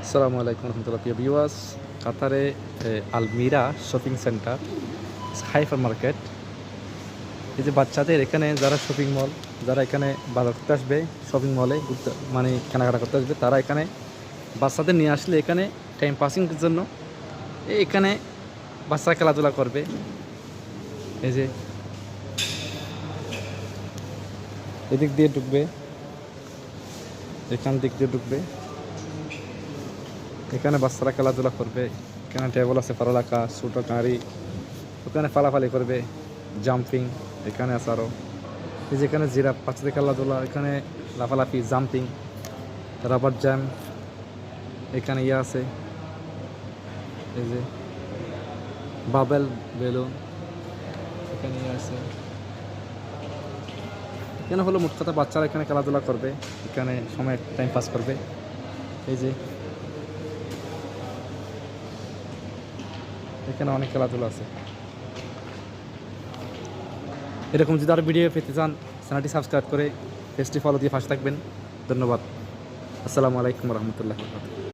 আসসালামু আলাইকুম রহমতুল্লাহ প্রিয় ভিউয়ার্স। কাতারে আলমিরা শপিং সেন্টার হাইপার মার্কেট, এই যে বাচ্চাদের এখানে যারা শপিং মল, যারা এখানে বাজার করতে আসবে, শপিং মলে ঘুরতে মানে কেনাকাটা করতে আসবে, তারা এখানে বাচ্চাদের নিয়ে আসলে এখানে টাইম পাসিংয়ের জন্য এখানে বাচ্চা খেলাধুলা করবে। এই যে এদিক দিয়ে ঢুকবে, এখান দিক দিয়ে ঢুকবে, এখানে বাচ্চারা খেলাধুলা করবে। এখানে টেবল আছে, পড়ালেখা, ছোটো গাড়ি, ওখানে ফালাফালি করবে, জাম্পিং এখানে আছে আরও। এই যেখানে জিরাফ, বাচ্চাদের খেলাধুলা, এখানে লাফালাফি, জাম্পিং, রাবার জ্যাম, এখানে ইয়ে আছে, এই যে বাবেল বেলুন, এখানে ইয়ে আছে। এখানে হলো মোট কথা বাচ্চারা এখানে খেলাধুলা করবে, এখানে সময় টাইম পাস করবে। এই যে এখানে অনেক খেলাধুলা আছে। এরকম যদি আরও ভিডিও পেতে চান, চ্যানেলটি সাবস্ক্রাইব করে পেজটি ফলো দিয়ে পাশে থাকবেন। ধন্যবাদ। আসসালামু আলাইকুম রহমতুল্লাহ।